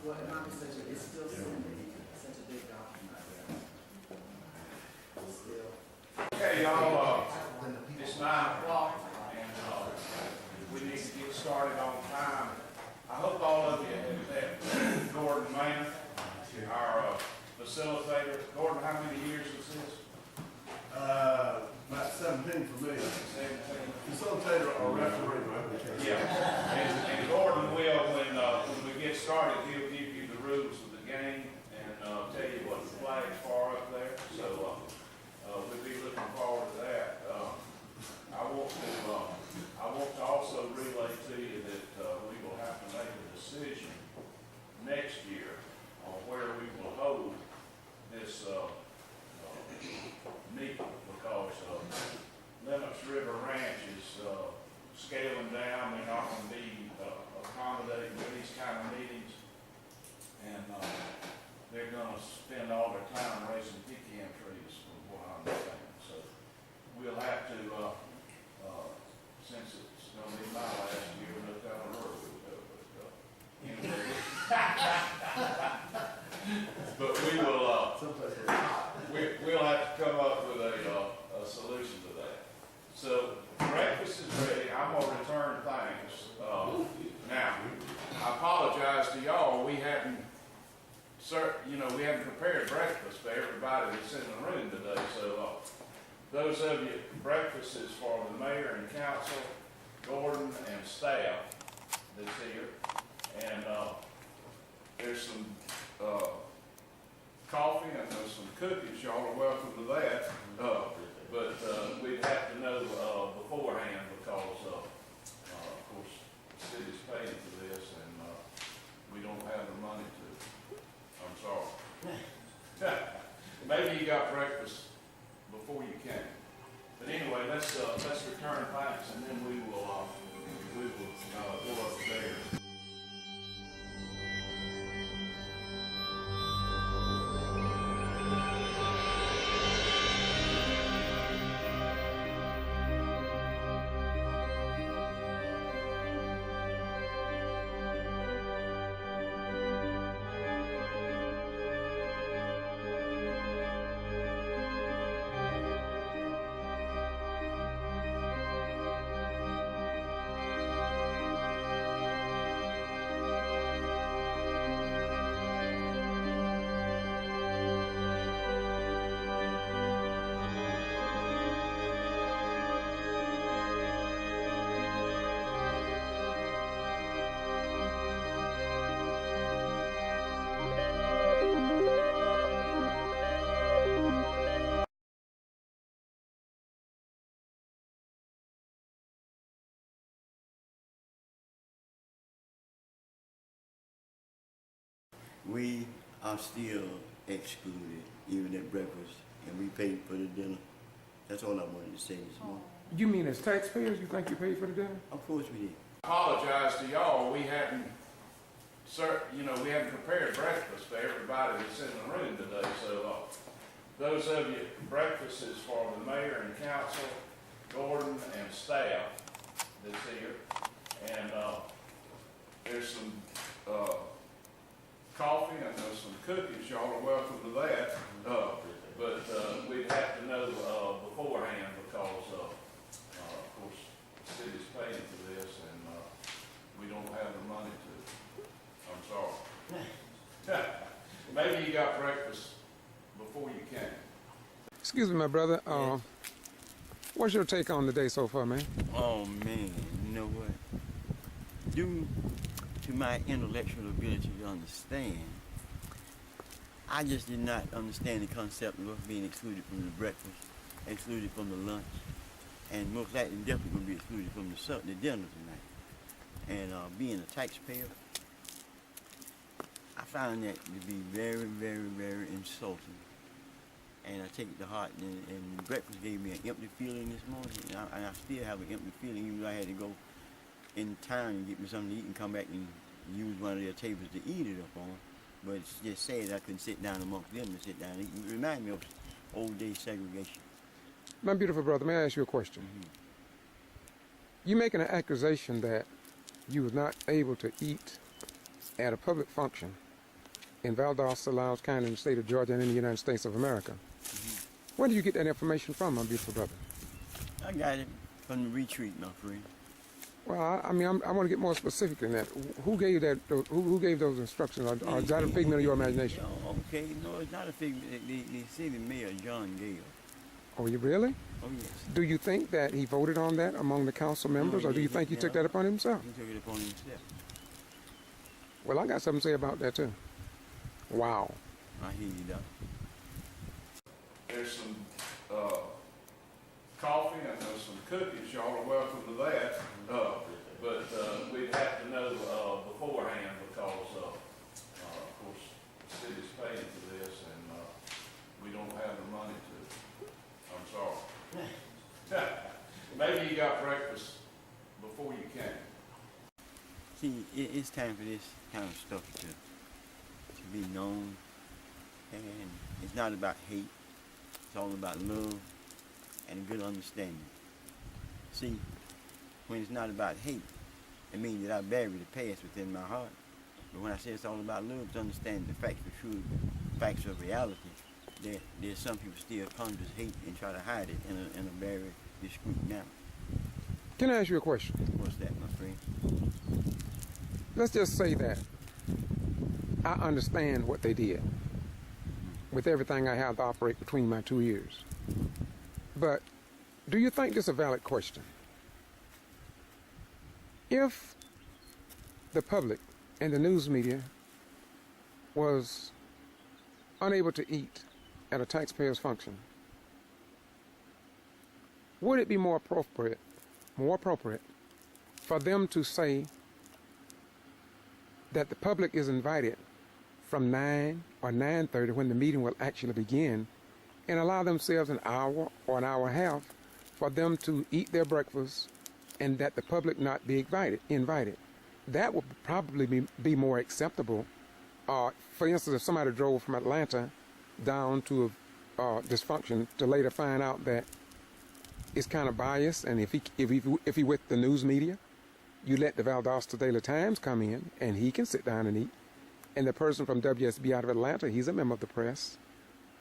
Well, and obviously, it's still such a big document. Still. Okay, y'all, it's 9 o'clock, and we need to get started on time. I hope all of you have met Gordon Mann, our facilitator. Gordon, how many years is this? About 17 for me. 17. Facilitator or referee, right? Yeah, and Gordon will, when we get started, he'll give you the rules of the game and tell you what the flags are up there. So we'll be looking forward to that. I want to also relay to you that we will have to make a decision next year on where we will hold this meeting, because Lennox River Ranch is scaling down. They're not going to be accommodating for these kind of meetings, and they're going to spend all their time raising pecan trees, from what I understand. So we'll have to, since it's going to be my last year, no telling where we'll go. But we will. We'll have to come up with a solution to that. So breakfast is ready. I'm going to return thanks. Now, I apologize to y'all. We hadn't prepared breakfast for everybody that's in the room today. So those of you, breakfast is for the mayor and council, Gordon and staff that's here, and there's some coffee and there's some cookies. Y'all are welcome to that. But we'd have to know beforehand, because of course the city's paying for this, and we don't have the money to. I'm sorry. Maybe you got breakfast before you came. But anyway, let's return thanks, and then we will go upstairs. We are still excluded, even at breakfast, and we paid for the dinner. That's all I wanted to say this morning. You mean as taxpayers, you think you paid for the dinner? Of course we did. I apologize to y'all. We hadn't prepared breakfast for everybody that's in the room today. So those of you, breakfast is for the mayor and council, Gordon and staff that's here, and there's some coffee and there's some cookies. Y'all are welcome to that. But we'd have to know beforehand, because of course the city's paying for this, and we don't have the money to. I'm sorry. Maybe you got breakfast before you came. Excuse me, my brother. What's your take on the day so far, man? Oh man, you know what? Due to my intellectual ability to understand, I just did not understand the concept of being excluded from the breakfast, excluded from the lunch, and most likely definitely going to be excluded from the dinner tonight. And being a taxpayer, I found that to be very, very, very insulting. And I take it to heart, and breakfast gave me an empty feeling this morning, and I still have an empty feeling, even though I had to go in town and get me something to eat and come back and use one of their tables to eat it up on. But it's just sad I couldn't sit down amongst them and sit down and eat. It reminded me of old day segregation. My beautiful brother, may I ask you a question? You making an accusation that you was not able to eat at a public function in Valdosta, Loudoun County, in the state of Georgia, and in the United States of America. Where do you get that information from, my beautiful brother? I got it from the retreat, my friend. Well, I mean, I want to get more specific than that. Who gave that? Who gave those instructions? Or is that a figment of your imagination? Oh, okay, no, it's not a figment. The city mayor, John Gale. Oh, you really? Oh, yes. Do you think that he voted on that among the council members, or do you think he took that upon himself? He took it upon himself. Well, I got something to say about that too. Wow. I hear you, Doc. There's some coffee and there's some cookies. Y'all are welcome to that. But we'd have to know beforehand because, of course, the city's paying for this and we don't have the money to. I'm sorry. Maybe you got breakfast before you came. See, it's time for this kind of stuff to be known. And it's not about hate. It's all about love and a good understanding. See, when it's not about hate, it means that I bury the past within my heart. But when I say it's all about love, it's understanding the facts of truth, facts of reality. That there's some people still conjure hate and try to hide it in a very discreet manner. Can I ask you a question? What's that, my friend? Let's just say that I understand what they did with everything I have to operate between my two ears. But do you think this is a valid question? If the public and the news media was unable to eat at a taxpayer's function, would it be more appropriate for them to say that the public is invited from 9 or 9:30 when the meeting will actually begin, and allow themselves an hour or an hour and a half for them to eat their breakfast, and that the public not be invited? That would probably be more acceptable. For instance, if somebody drove from Atlanta down to this function to later find out that it's kind of biased, and if he with the news media, you let the Valdosta Daily Times come in and he can sit down and eat, and the person from WSB out of Atlanta, he's a member of the press.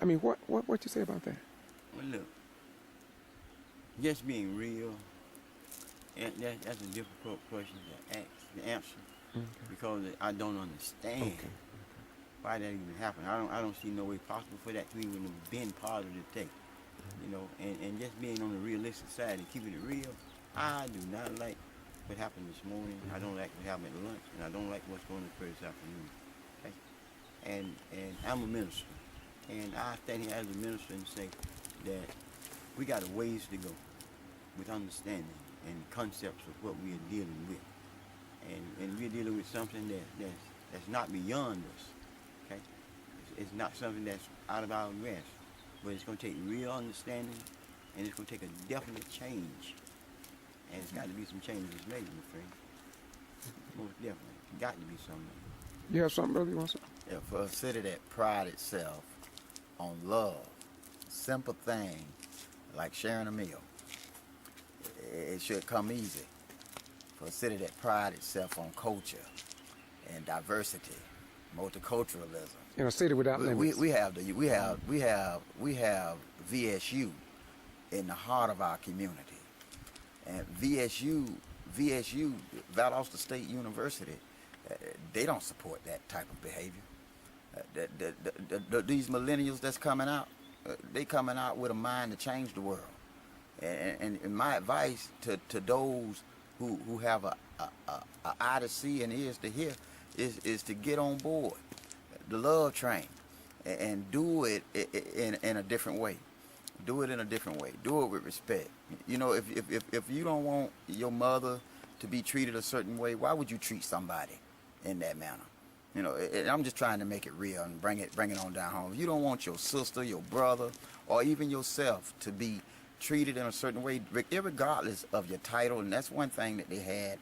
I mean, what you say about that? Well, look, just being real, that's a difficult question to answer, because I don't understand why that even happened. I don't see no way possible for that to even have been part of the take, you know. And just being on the realistic side and keeping it real, I do not like what happened this morning. I don't like what happened at lunch, and I don't like what's going to occur this afternoon. Okay? And I'm a minister, and I stand here as a minister and say that we got a ways to go with understanding and concepts of what we are dealing with, and we're dealing with something that's not beyond us. Okay, it's not something that's out of our grasp, but it's going to take real understanding, and it's going to take a definite change. And it's got to be some changes made, my friend. Most definitely. It's got to be something. You have something, brother, you want to say? Yeah, for a city that pride itself on love, simple thing like sharing a meal, it should come easy. For a city that pride itself on culture and diversity, multiculturalism. In a city without limits. We have VSU in the heart of our community. And VSU, Valdosta State University, they don't support that type of behavior. These millennials that's coming out, they coming out with a mind to change the world. And my advice to those who have a eye to see and ears to hear is to get on board the love train and do it in a different way. Do it in a different way. Do it with respect. You know, if you don't want your mother to be treated a certain way, why would you treat somebody in that manner? You know, I'm just trying to make it real and bring it on down home. If you don't want your sister, your brother, or even yourself to be treated in a certain way, irregardless of your title, and that's one thing that they had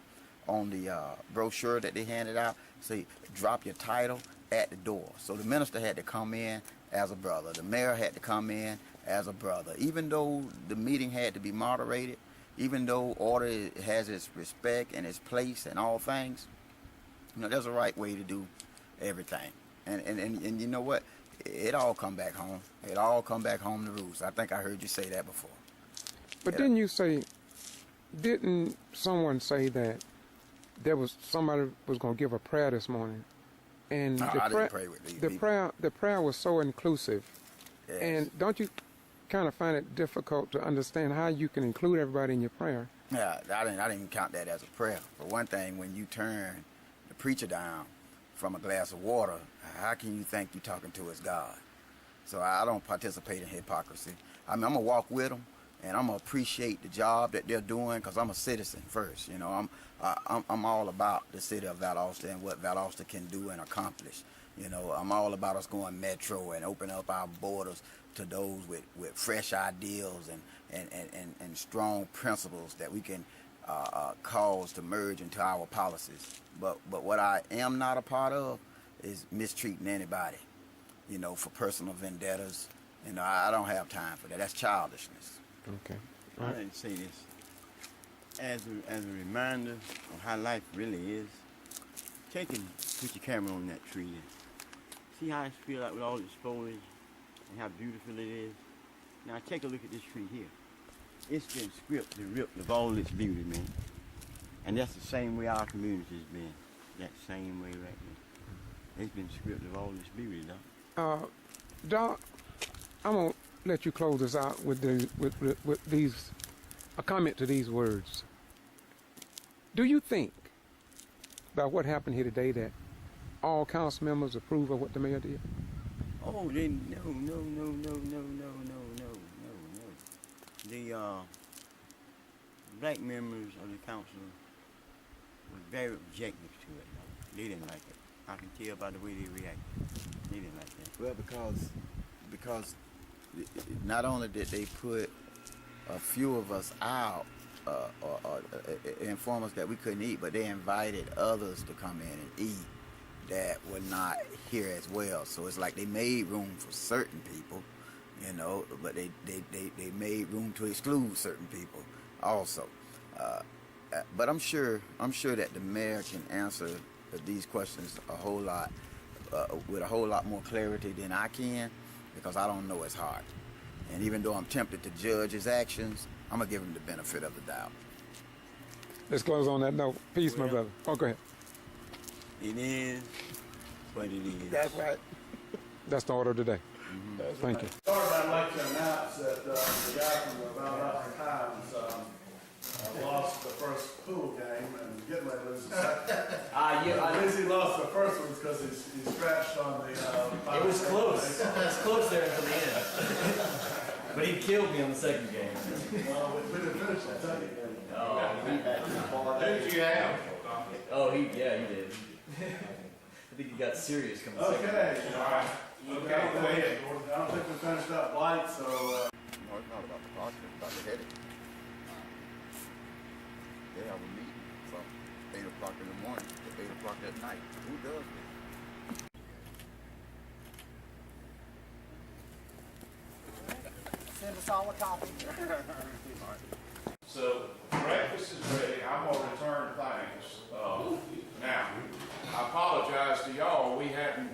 on the brochure that they handed out, say, drop your title at the door. So the minister had to come in as a brother. The mayor had to come in as a brother. Even though the meeting had to be moderated, even though order has its respect and its place and all things, you know, there's a right way to do everything. And you know what? It all come back home. It all come back home to roost. I think I heard you say that before. But Yeah. didn't someone say that there was somebody was going to give a prayer this morning, and No, I didn't pray with these people. the prayer was so inclusive, Yes. and don't you kind of find it difficult to understand how you can include everybody in your prayer? Yeah, I didn't even count that as a prayer. For one thing, when you turn the preacher down from a glass of water, how can you think you're talking to his God? So I don't participate in hypocrisy. I mean, I'm gonna walk with them, and I'm gonna appreciate the job that they're doing, because I'm a citizen first. You know, I'm all about the city of Valdosta and what Valdosta can do and accomplish. You know, I'm all about us going metro and opening up our borders to those with fresh ideals and strong principles that we can cause to merge into our policies. But what I am not a part of is mistreating anybody, you know, for personal vendettas. You know, I don't have time for that. That's childishness. Okay. I didn't say this as a reminder of how life really is. Take and put your camera on that tree and see how it feels like with all its foliage and how beautiful it is. Now take a look at this tree here. It's been stripped and ripped of all its beauty, man. And that's the same way our community's been. That same way right now. It's been stripped of all its beauty, though. Doc, I'm gonna let you close us out with these a comment to these words. Do you think about what happened here today that all council members approve of what the mayor did? Oh, they no. The black members of the council were very objective to it. Though. They didn't like it. I can tell by the way they reacted. They didn't like that. Well, because not only did they put a few of us out or inform us that we couldn't eat, but they invited others to come in and eat that were not here as well. So it's like they made room for certain people, you know, but they made room to exclude certain people also. But I'm sure that the mayor can answer these questions a whole lot with a whole lot more clarity than I can, because I don't know his heart. And even though I'm tempted to judge his actions, I'm gonna give him the benefit of the doubt. Let's close on that note. Peace, my brother. Oh, go ahead. It is what it is. That's right. That's the order of the day. That's Thank you. Sorry, I'd like to announce that the guy from the Valdosta Times lost the first pool game and getting ready to lose the second. The reason he lost the first one is because he scratched on the. It was close. It was close there until the end. But he killed me on the second game. Well, we didn't finish that second game. Who'd you have? Oh, he did. I think he got serious coming second. Okay. All right. Okay, go ahead. I don't think we finished up light, so. No, it's not about the clock, it's about the headache. They have a meeting from 8 o'clock in the morning to 8 o'clock at night. Who does this? Send us all a copy. So breakfast is ready. I'm gonna return thanks. Now, I apologize to y'all. We hadn't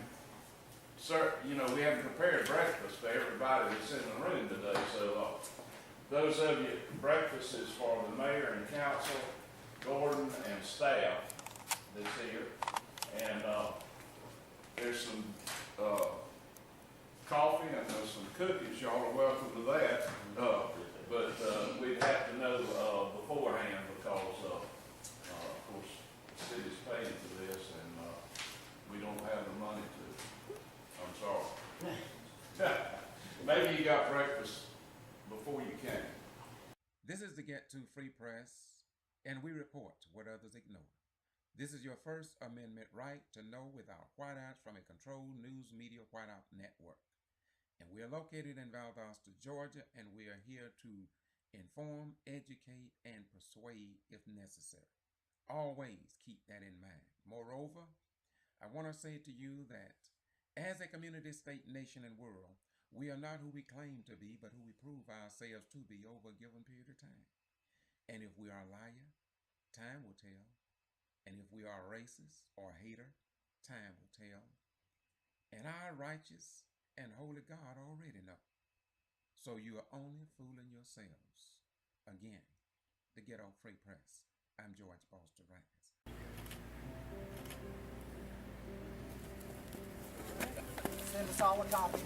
prepared breakfast for everybody that's in the room today. So those of you, breakfast is for the mayor and council, Gordon and staff that's here, and there's some coffee and there's some cookies. Y'all are welcome to that. But we'd have to know beforehand, because of course the city's paying for this, and we don't have the money to. I'm sorry. Maybe you got breakfast before you came. This is the Getto Free Press, and we report what others ignore. This is your First Amendment right to know without whiteouts from a controlled news media whiteout network. And we are located in Valdosta, Georgia, and we are here to inform, educate, and persuade if necessary. Always keep that in mind. Moreover, I want to say to you that as a community, state, nation, and world, we are not who we claim to be, but who we prove ourselves to be over a given period of time. And if we are a liar, time will tell. And if we are a racist or a hater, time will tell. And our righteous and holy God already know. So you are only fooling yourselves. Again, the Getto Free Press. I'm George Foster Rice. Send us all a copy.